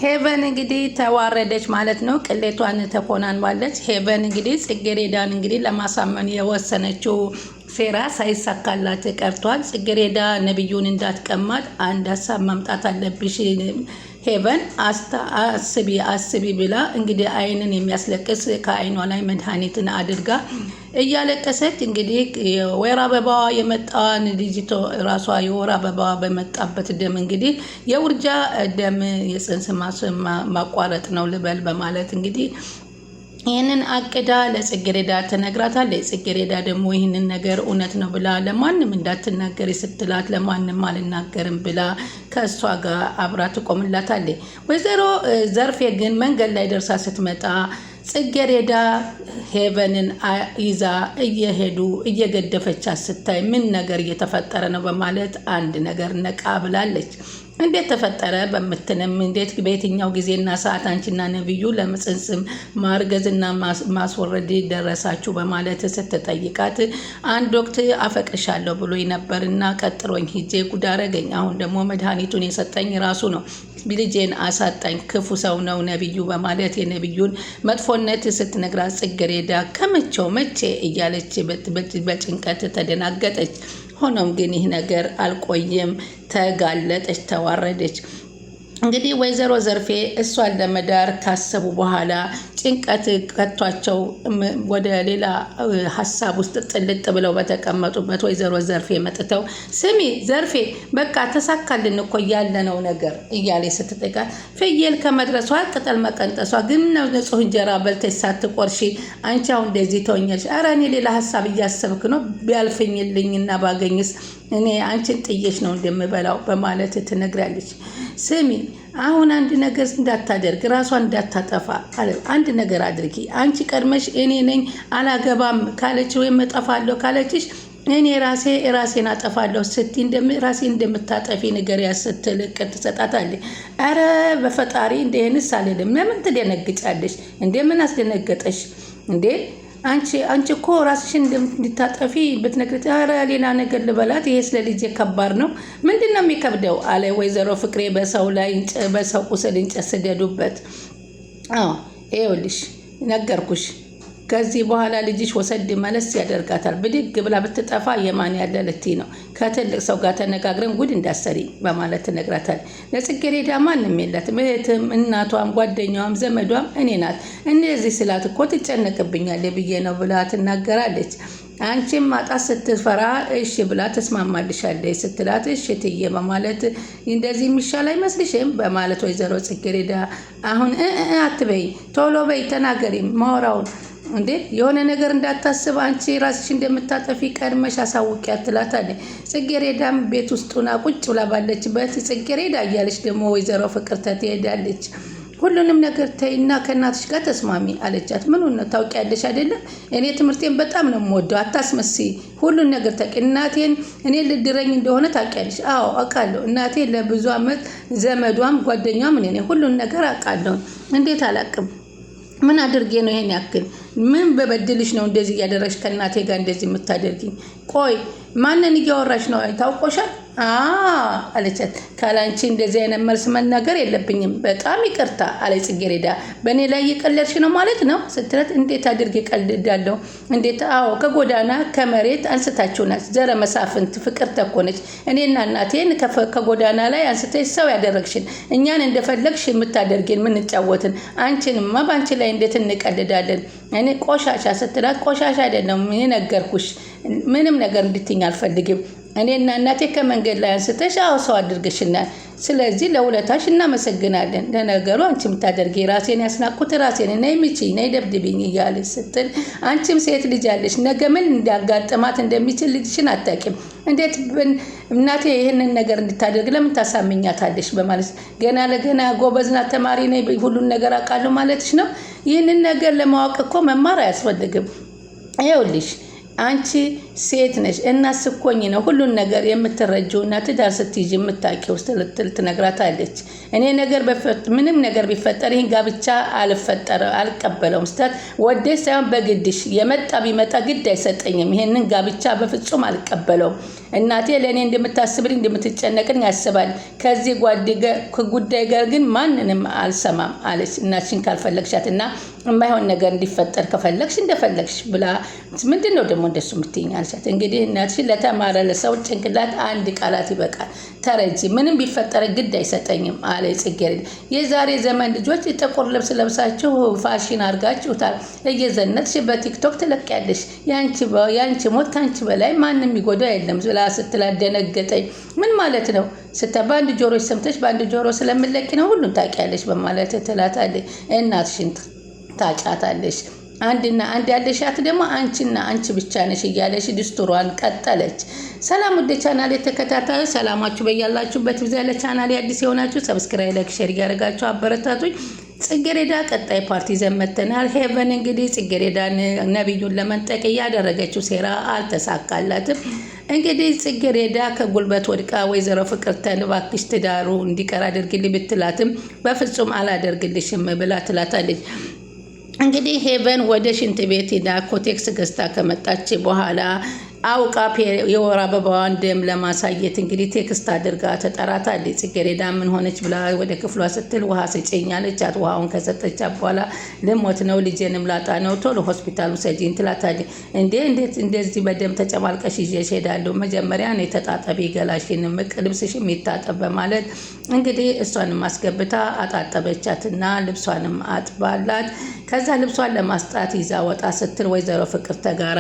ሄቨን እንግዲህ ተዋረደች ማለት ነው። ቅሌቷን ተኮናንባለች። ሄቨን እንግዲህ ጽጌሬዳን እንግዲህ ለማሳመን የወሰነችው ሴራ ሳይሳካላት ቀርቷል። ጽጌሬዳ ነብዩን እንዳትቀማት አንድ ሀሳብ ማምጣት አለብሽ ሄቨን አስቢ ብላ እንግዲህ አይንን የሚያስለቅስ ከአይኗ ላይ መድኃኒትን አድርጋ እያለቀሰች እንግዲህ የወር አበባዋ የመጣዋን ልጅቶ ራሷ የወር አበባዋ በመጣበት ደም እንግዲህ የውርጃ ደም የጽንስ ማቋረጥ ነው ልበል በማለት እንግዲህ ይህንን አቅዳ ለጽጌሬዳ ተነግራታለች። ጽጌሬዳ ደግሞ ይህንን ነገር እውነት ነው ብላ ለማንም እንዳትናገር ስትላት ለማንም አልናገርም ብላ ከእሷ ጋር አብራ ትቆምላታለች። ወይዘሮ ዘርፌ ግን መንገድ ላይ ደርሳ ስትመጣ ጽጌሬዳ ሄቨንን ይዛ እየሄዱ እየገደፈቻት ስታይ ምን ነገር እየተፈጠረ ነው በማለት አንድ ነገር ነቃ ብላለች። እንዴት ተፈጠረ በምትንም እንዴት በየትኛው ጊዜና ሰዓት አንቺና ነብዩ ለምጽንስም ማርገዝና ማስወረድ ደረሳችሁ በማለት ስትጠይቃት አንድ ወቅት አፈቅርሻለሁ ብሎ ነበርና ቀጥሮኝ ሂጄ ጉድ አረገኝ። አሁን ደግሞ መድኃኒቱን የሰጠኝ ራሱ ነው፣ ልጄን አሳጣኝ፣ ክፉ ሰው ነው ነብዩ በማለት የነብዩን መጥፎነት ስትነግራት ጽጌሬዳ ከመቼው መቼ እያለች በጭንቀት ተደናገጠች። ሆኖም ግን ይህ ነገር አልቆየም፣ ተጋለጠች፣ ተዋረደች። እንግዲህ ወይዘሮ ዘርፌ እሷን ለመዳር ካሰቡ በኋላ ጭንቀት ከቷቸው ወደ ሌላ ሀሳብ ውስጥ ጥልጥ ብለው በተቀመጡበት ወይዘሮ ዘርፌ መጥተው ስሚ ዘርፌ በቃ ተሳካልን እኮ ያለነው ነገር እያለ ስትጠይቃት ፍየል ከመድረሷ ቅጠል መቀንጠሷ ግን ንጹህ እንጀራ በልተሽ ሳትቆርሺ አንቺ አሁን እንደዚህ ተወኛለሽ። ኧረ እኔ ሌላ ሀሳብ እያሰብክ ነው፣ ቢያልፍኝልኝና ባገኝስ እኔ አንቺን ጥዬሽ ነው እንደምበላው በማለት ትነግራለች። ስሚ አሁን አንድ ነገር እንዳታደርግ ራሷን እንዳታጠፋ አንድ ነገር አድርጊ። አንቺ ቀድመሽ እኔ ነኝ አላገባም ካለች ወይም እጠፋለሁ ካለችሽ እኔ ራሴን አጠፋለሁ ስትይ ራሴ እንደምታጠፊ ነገር ስትል እቅድ ትሰጣታለች። ኧረ በፈጣሪ እንደህንስ አልልም። ለምን ትደነግጫለሽ? እንደምን አስደነገጠሽ እንዴ? አንቺ እኮ ራስሽን እንድታጠፊ ብትነግሪት፣ ኧረ ሌላ ነገር ልበላት፣ ይሄ ስለ ልጄ ከባድ ነው። ምንድን ነው የሚከብደው? አለ ወይዘሮ ፍቅሬ በሰው ቁስል እንጨት ስደዱበት። ይኸውልሽ ነገርኩሽ፣ ከዚህ በኋላ ልጅሽ ወሰድ መለስ ያደርጋታል። ብድግ ብላ ብትጠፋ የማን ያለ ልትይ ነው? ከትልቅ ሰው ጋር ተነጋግረን ጉድ እንዳሰሪ በማለት ትነግራታል። ለጽጌሬዳ ማንም የላትም፣ እህትም እናቷም ጓደኛዋም ዘመዷም እኔ ናት። እንደዚህ ስላት እኮ ትጨነቅብኛለች ብዬ ነው ብላ ትናገራለች። አንቺም ማጣት ስትፈራ እሺ ብላ ተስማማልሻለች ስትላት እሺ ትዬ በማለት እንደዚህ የሚሻል አይመስልሽም በማለት ወይዘሮ ጽጌሬዳ አሁን አትበይ፣ ቶሎ በይ ተናገሪ ማወራውን እንዴ የሆነ ነገር እንዳታስብ አንቺ ራስሽ እንደምታጠፊ ቀድመሽ አሳውቂያት ትላታለች። ጽጌሬዳም ቤት ውስጡና ቁጭ ብላ ባለችበት ጽጌሬዳ እያለች ደግሞ ወይዘሮ ፍቅርተ ትሄዳለች። ሁሉንም ነገር ተይና ከእናትሽ ጋር ተስማሚ አለቻት። ምኑን ነው ታውቂያለሽ አይደለም? እኔ ትምህርቴን በጣም ነው የምወደው፣ አታስመስይ። ሁሉን ነገር ታውቂ። እናቴን እኔ ልድረኝ እንደሆነ ታውቂያለሽ? አዎ አውቃለሁ። እናቴ ለብዙ ዓመት ዘመዷም ጓደኛም እኔ ነኝ። ሁሉን ነገር አውቃለሁ። እንዴት አላውቅም? ምን አድርጌ ነው ይሄን ያክል? ምን በበድልሽ ነው እንደዚህ እያደረግሽ ከእናቴ ጋር እንደዚህ የምታደርጊኝ? ቆይ ማንን እያወራሽ ነው? ታውቆሻል? አለቻት። ካላንቺ እንደዚህ አይነት መልስ መናገር የለብኝም፣ በጣም ይቅርታ አለ ጽጌሬዳ። በእኔ ላይ እየቀለድሽ ነው ማለት ነው ስትላት፣ እንዴት አድርጌ ቀልዳለሁ? እንዴት? አዎ ከጎዳና ከመሬት አንስታችሁናት። ዘረ መሳፍንት ፍቅር ተኮነች። እኔና እናቴን ከጎዳና ላይ አንስተሽ ሰው ያደረግሽን፣ እኛን እንደፈለግሽ የምታደርጊን ምንጫወትን፣ አንቺንማ በአንቺ ላይ እንዴት እንቀልዳለን? እኔ ቆሻሻ ስትላት፣ ቆሻሻ አይደለም የነገርኩሽ፣ ምንም ነገር እንድትይኝ አልፈልግም። እኔና እናቴ ከመንገድ ላይ አንስተሽ ሰው አድርገሽናል። ስለዚህ ለውለታሽ እናመሰግናለን። ለነገሩ አንቺ የምታደርጊ ራሴን ያስናቁት ራሴን ነይ ምቺ ነይ ደብድብኝ እያለች ስትል፣ አንቺም ሴት ልጅ አለሽ፣ ነገ ምን እንዳጋጥማት እንደሚችል ልጅሽን አታውቂም። እንዴት እናቴ ይህንን ነገር እንድታደርግ ለምን ታሳምኛታለሽ? በማለት ገና ለገና ጎበዝና ተማሪ ነኝ ሁሉን ነገር አውቃለሁ ማለትሽ ነው? ይህንን ነገር ለማወቅ እኮ መማር አያስፈልግም። ይኸውልሽ አንቺ ሴት ነሽ እና ስኮኝ ነው ሁሉን ነገር የምትረጂው እና ትዳር ስትይዥ የምታውቂው ስትል ትነግራታለች። እኔ ምንም ነገር ቢፈጠር ይህን ጋብቻ አልቀበለውም ስትላት ወደሽ ሳይሆን በግድሽ የመጣ ቢመጣ ግድ አይሰጠኝም። ይሄንን ጋብቻ በፍጹም አልቀበለውም። እናቴ ለእኔ እንደምታስብልኝ እንደምትጨነቅልኝ ያስባል። ከዚህ ጉዳይ ጋር ግን ማንንም አልሰማም አለች። እናትሽን ካልፈለግሻት እና የማይሆን ነገር እንዲፈጠር ከፈለግሽ እንደፈለግሽ ብላ ምንድን ነው ደግሞ እንደሱ የምትይኝ አለቻት። እንግዲህ እናትሽን ለተማረ ለሰው ጭንቅላት አንድ ቃላት ይበቃል። ተረጂ ምንም ቢፈጠር ግድ አይሰጠኝም አለ ጽጌረዳ። የዛሬ ዘመን ልጆች ጥቁር ልብስ ለብሳችሁ ፋሽን አድርጋችሁታል። እየዘነጥሽ በቲክቶክ ትለቅያለሽ። ያንቺ ሞት ከአንቺ በላይ ማንም ይጎዳ የለም ብላ ስትላደነገጠኝ ምን ማለት ነው በአንድ ጆሮች ሰምተሽ በአንድ ጆሮ ስለምለቂ ነው ሁሉን ታውቂያለሽ በማለት ትላታለች። እናትሽን ታጫታለሽ። አንድና አንድ ያለሻት ደግሞ አንቺና አንቺ ብቻ ነሽ እያለሽ ድስቱሯን ቀጠለች። ሰላም ወደ ቻናል የተከታታዩ ሰላማችሁ በያላችሁበት ይብዛ። ለቻናል አዲስ የሆናችሁ ሰብስክራይብ፣ ላይክ፣ ሼር ያደርጋችሁ አበረታቱኝ። ጽጌረዳ ቀጣይ ፓርቲ ዘመተናል። ሄቨን እንግዲህ ጽጌረዳን ነብዩን ለመንጠቅ ያደረገችው ሴራ አልተሳካላትም። እንግዲህ ጽጌረዳ ከጉልበት ወድቃ ወይዘሮ ፍቅርተን እባክሽ ትዳሩ እንዲቀር አድርግልኝ ብትላትም በፍጹም አላደርግልሽም ብላ ትላታለች። እንግዲህ ሄቨን ወደ ሽንት ቤት ሄዳ ኮቴክስ ገዝታ ከመጣች በኋላ አውቃ የወር አበባዋን ደም ለማሳየት እንግዲህ ቴክስት አድርጋ ተጠራታለች። ጽጌረዳ ምን ሆነች ብላ ወደ ክፍሏ ስትል ውሃ ስጪኝ አለቻት። ውሃውን ከሰጠቻት በኋላ ልሞት ነው ልጄንም ላጣ ነው ቶሎ ሆስፒታል ውሰጂኝ ትላታለች። እንዴት እንደዚህ በደም ተጨማልቀሽ ይዤሽ እሄዳለሁ? መጀመሪያ ነው ተጣጠቢ ገላሽን ልብስሽም ይታጠብ በማለት እንግዲህ እሷንም አስገብታ አጣጠበቻትና ልብሷንም አጥባላት። ከዛ ልብሷን ለማስጣት ይዛ ወጣ ስትል ወይዘሮ ፍቅርተ ጋራ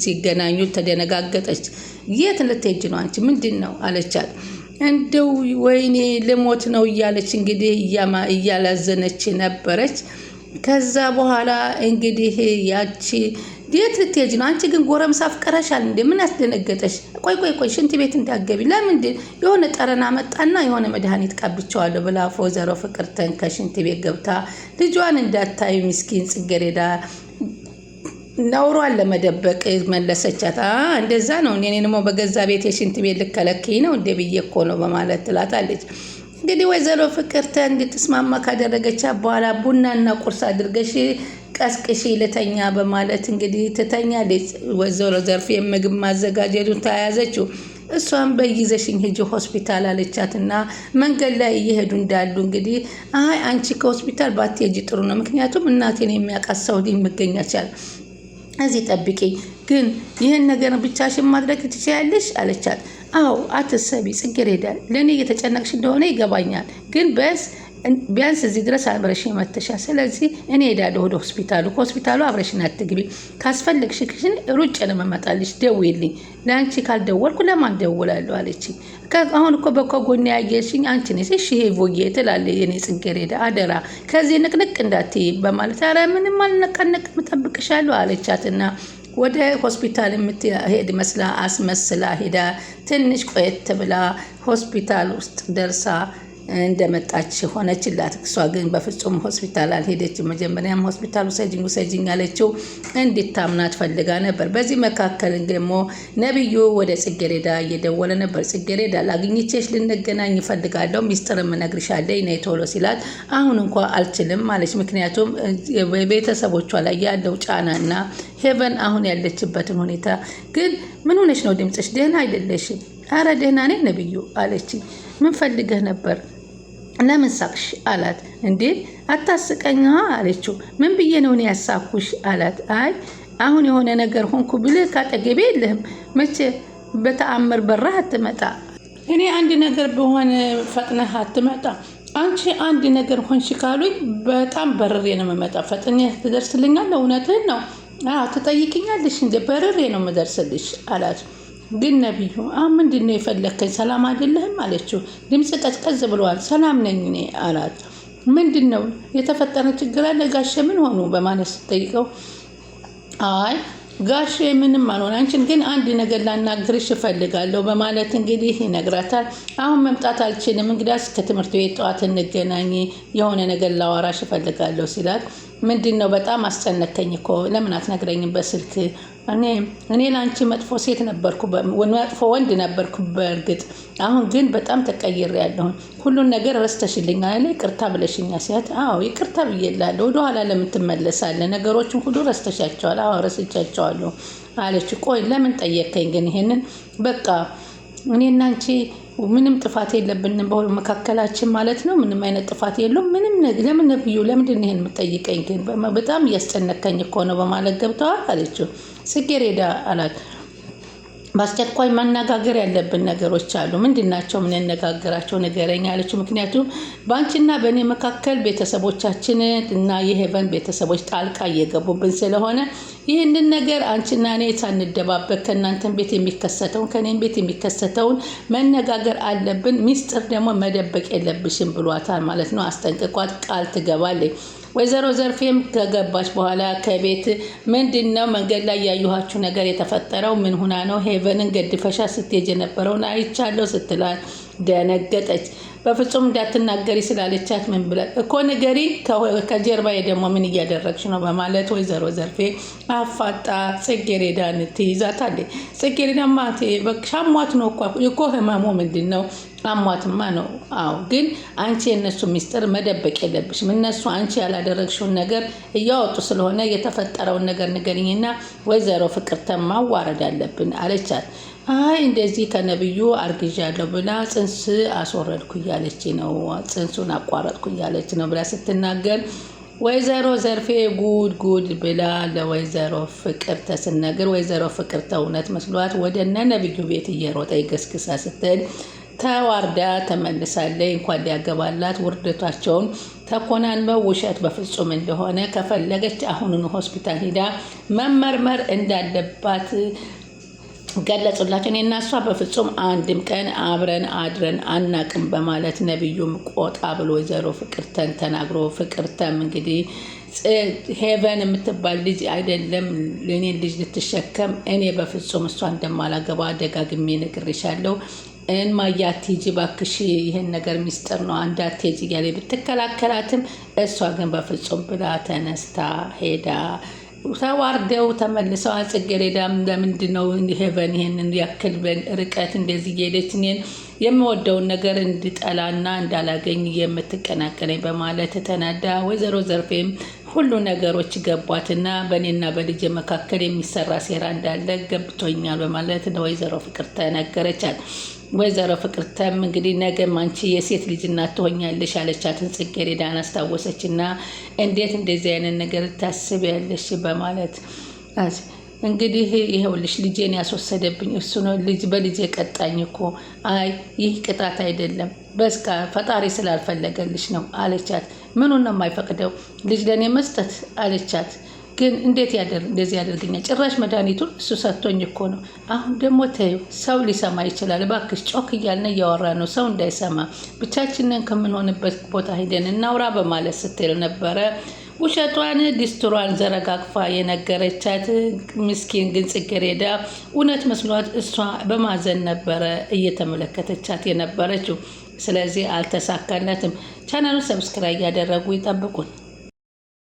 ሲገናኙ ተደነጋገጠች። የት ልትሄጂ ነው አንቺ ምንድን ነው አለቻት። እንደው ወይኔ ልሞት ነው እያለች እንግዲህ እያላዘነች ነበረች። ከዛ በኋላ እንግዲህ ያቺ የት ልትሄጂ ነው አንቺ ግን ጎረምሳ አፍቅረሻል እንዴ? ምን ያስደነገጠሽ? ቆይ ሽንት ቤት እንዳትገቢ ለምንድን የሆነ ጠረና መጣና የሆነ መድኃኒት ቀብቼዋለሁ ብላ ወይዘሮ ፍቅርተን ከሽንት ቤት ገብታ ልጇን እንዳታይ ምስኪን ጽጌረዳ ነውሯን ለመደበቅ መለሰቻት። እንደዛ ነው እኔ ደግሞ በገዛ ቤት የሽንት ቤት ልከለክኝ ነው እንደ ብዬ እኮ ነው በማለት ትላታለች። እንግዲህ ወይዘሮ ፍቅርተ እንድትስማማ ካደረገቻት በኋላ ቡናና ቁርስ አድርገሽ ቀስቅሺ ልተኛ በማለት እንግዲህ ትተኛለች። ወይዘሮ ዘርፌ የምግብ ማዘጋጀቱን ተያያዘችው። እሷም በይዘሽኝ ሂጂ ሆስፒታል አለቻትና መንገድ ላይ እየሄዱ እንዳሉ እንግዲህ አንቺ ከሆስፒታል ባትሄጂ ጥሩ ነው፣ ምክንያቱም እናቴን የሚያውቃት ሰው ይገኛቻል እዚህ ጠብቂ፣ ግን ይህን ነገር ብቻሽን ማድረግ ትችያለሽ አለቻት። አዎ አትሰቢ ጽጌረዳ፣ ለእኔ እየተጨነቅሽ እንደሆነ ይገባኛል፣ ግን ቢያንስ እዚህ ድረስ አብረሽኝ መተሻል። ስለዚህ እኔ ሄዳለሁ ወደ ሆስፒታሉ። ከሆስፒታሉ አብረሽን አትግቢ፣ ካስፈለግሽ ክሽን ሩጭ ለመመጣልሽ ደውይልኝ። ለአንቺ ካልደወልኩ ለማን ደውላለሁ አለች። አሁን እኮ በኮጎኔ ያየሽኝ አንቺ ነሽ። እሺ ሄቮዬ ትላለች የኔ ጽጌረዳ፣ አደራ ከዚህ ንቅንቅ እንዳትይ በማለት ኧረ ምንም አልነቃነቅም እጠብቅሻለሁ አለቻትና ወደ ሆስፒታል የምትሄድ መስላ አስመስላ ሄዳ ትንሽ ቆየት ብላ ሆስፒታል ውስጥ ደርሳ እንደመጣች ሆነችላት። እሷ ግን በፍጹም ሆስፒታል አልሄደችም። መጀመሪያም ሆስፒታል ውሰጂኝ አለችው እንድታምናት ፈልጋ ነበር። በዚህ መካከል ደግሞ ነብዩ ወደ ጽጌረዳ እየደወለ ነበር። ጽጌረዳ ላግኝቼሽ ልንገናኝ እፈልጋለሁ፣ ሚስጥርም እነግርሻለሁ ነይ ቶሎ ሲላት አሁን እንኳ አልችልም አለች። ምክንያቱም ቤተሰቦቿ ላይ ያለው ጫናና ሄቨን አሁን ያለችበትን ሁኔታ። ግን ምን ሆነሽ ነው ድምፅሽ ደህና አይደለሽም? አረ ደህና ነኝ ነብዩ አለች። ምን ፈልገህ ነበር? ለምን ሳቅሽ አላት። እንዴ አታስቀኝ አለችው። ምን ብዬ ነው እኔ ያሳኩሽ አላት። አይ አሁን የሆነ ነገር ሆንኩ ብልህ ካጠገቤ የለህም፣ መቼ በተአምር በራህ አትመጣ። እኔ አንድ ነገር በሆነ ፈጥነህ አትመጣ። አንቺ አንድ ነገር ሆንሽ ካሉኝ በጣም በርሬ ነው የምመጣ። ፈጥነህ ትደርስልኛለህ? እውነትህን ነው? አዎ ትጠይቅኛለሽ እንዴ? በርሬ ነው የምደርስልሽ አላት። ግን ነብዩ ምንድን ነው የፈለከኝ? ሰላም አይደለህም አለችው። ድምፅ ቀዝቀዝ ብለዋል። ሰላም ነኝ እኔ አላት። ምንድን ነው የተፈጠረ ችግር አለ? ጋሼ ምን ሆኑ በማለት ስትጠይቀው አይ ጋሼ ምንም አልሆነ፣ አንቺን ግን አንድ ነገር ላናግርሽ እፈልጋለሁ በማለት እንግዲህ ይነግራታል። አሁን መምጣት አልችልም፣ እንግዲያስ ከትምህርት ቤት ጠዋት እንገናኝ፣ የሆነ ነገር ላወራሽ እፈልጋለሁ ሲላት ምንድን ነው በጣም አስጨነቀኝ እኮ ለምን አትነግረኝም በስልክ እኔ ለአንቺ መጥፎ ሴት ነበርኩ፣ መጥፎ ወንድ ነበርኩ። በእርግጥ አሁን ግን በጣም ተቀይሬያለሁ። ሁሉን ነገር ረስተሽልኛል፣ ይቅርታ ብለሽኛል ሲያት፣ አዎ ይቅርታ ብዬላለሁ። ወደኋላ ለምን ትመለሳለህ? ነገሮችን ሁሉ ረስተሻቸዋል። አዎ ረስቻቸዋለሁ አለች። ቆይ ለምን ጠየቀኝ ግን ይሄንን? በቃ እኔና አንቺ ምንም ጥፋት የለብንም በመካከላችን ማለት ነው። ምንም አይነት ጥፋት የለውም። ምንም ለምን ነብዩ ለምንድን ይሄን የምትጠይቀኝ ግን? በጣም እያስጨነቀኝ እኮ ነው በማለት ገብተዋል አለችው። ጽጌረዳ አላት በአስቸኳይ ማነጋገር ያለብን ነገሮች አሉ። ምንድናቸው? የምንነጋገራቸው ንገረኝ አለችው። ምክንያቱም በአንቺና በእኔ መካከል ቤተሰቦቻችን እና የሄቨን ቤተሰቦች ጣልቃ እየገቡብን ስለሆነ ይህንን ነገር አንቺና እኔ ሳንደባበቅ ከእናንተን ቤት የሚከሰተውን ከእኔም ቤት የሚከሰተውን መነጋገር አለብን። ሚስጥር ደግሞ መደበቅ የለብሽም ብሏታል ማለት ነው። አስጠንቅቋት ቃል ትገባለች። ወይዘሮ ዘርፌም ከገባች በኋላ ከቤት ምንድነው መንገድ ላይ ያዩኋችሁ ነገር የተፈጠረው ምን ሆና ነው? ሄቨንን ገድፈሻ ስትሄጅ የነበረውን አይቻለሁ ስትላት ደነገጠች። በፍጹም እንዳትናገሪ ስላለቻት ምን ብላ እኮ ንገሪ፣ ከጀርባዬ ደግሞ ምን እያደረግሽ ነው? በማለት ወይዘሮ ዘርፌ አፋጣ ጽጌረዳን ትይዛታለች። ጽጌረዳማ ሻሟት ነው እኮ ህመሙ ምንድን ነው? አሟትማ ነው። አዎ ግን አንቺ የእነሱ ሚስጥር መደበቅ የለብሽም። እነሱ አንቺ ያላደረግሽውን ነገር እያወጡ ስለሆነ የተፈጠረውን ነገር ንገሪኝና ወይዘሮ ፍቅርተን ማዋረድ አለብን አለቻት። አይ እንደዚህ ከነብዩ አርግዣለሁ ብላ ጽንስ አስወረድኩ እያለች ነው፣ ጽንሱን አቋረጥኩ እያለች ነው ብላ ስትናገር ወይዘሮ ዘርፌ ጉድ ብላ ለወይዘሮ ፍቅርተ ስነግር ወይዘሮ ፍቅርተ እውነት መስሏት ወደ እነ ነብዩ ቤት እየሮጠ ገስግሳ ስትል ተዋርዳ ተመልሳለች። እንኳን ሊያገባላት ውርደታቸውን ተኮናንበው ውሸት በፍጹም እንደሆነ ከፈለገች አሁኑን ሆስፒታል ሄዳ መመርመር እንዳለባት ገለጹላቸው። እኔና እሷ በፍጹም አንድም ቀን አብረን አድረን አናቅም በማለት ነብዩም ቆጣ ብሎ ወይዘሮ ፍቅርተን ተናግሮ ፍቅርተም እንግዲህ ሄቨን የምትባል ልጅ አይደለም እኔን ልጅ ልትሸከም እኔ በፍጹም እሷ እንደማላገባ ደጋግሜ ነግሬሻለሁ። እማዬ አትሂጂ እባክሽ፣ ይህን ነገር ሚስጥር ነው እንዳትሄጂ እያለ ብትከላከላትም እሷ ግን በፍጹም ብላ ተነስታ ሄዳ ተዋርደው ተመልሰዋል። ጽጌረዳም ለምንድን ነው ሄቨን ይሄንን ያክል ርቀት እንደዚህ እየሄደች እኔን የምወደውን ነገር እንድጠላና እንዳላገኝ የምትቀናቀነኝ በማለት ተናዳ ወይዘሮ ዘርፌም ሁሉ ነገሮች ገቧትና በእኔና በልጅ መካከል የሚሰራ ሴራ እንዳለ ገብቶኛል በማለት ለወይዘሮ ፍቅርተ ነገረቻት። ወይዘሮ ፍቅርተም እንግዲህ ነገም አንቺ የሴት ልጅ እናት ትሆኛለሽ ያለቻትን ጽጌረዳን አስታወሰችና እንዴት እንደዚህ አይነት ነገር ታስቢያለሽ በማለት እንግዲህ ይኸውልሽ ልጄን ያስወሰደብኝ እሱ ነው፣ ልጅ በልጄ ቀጣኝ እኮ። አይ ይህ ቅጣት አይደለም፣ በስካ ፈጣሪ ስላልፈለገልሽ ነው አለቻት። ምኑን ነው የማይፈቅደው? ልጅ ለእኔ መስጠት አለቻት። ግን እንዴት እንደዚህ ያደርገኛል? ጭራሽ መድኃኒቱን እሱ ሰጥቶኝ እኮ ነው። አሁን ደግሞ ተይው፣ ሰው ሊሰማ ይችላል። እባክሽ ጮክ እያልን እያወራ ነው፣ ሰው እንዳይሰማ ብቻችንን ከምንሆንበት ቦታ ሂደን እናውራ በማለት ስትል ነበረ። ውሸቷን ዲስትሯን ዘረጋግፋ የነገረቻት ምስኪን ግን ጽጌረዳ እውነት መስሏት እሷ በማዘን ነበረ እየተመለከተቻት የነበረችው። ስለዚህ አልተሳካለትም። ቻናሉን ሰብስክራይብ ያደረጉ ይጠብቁን።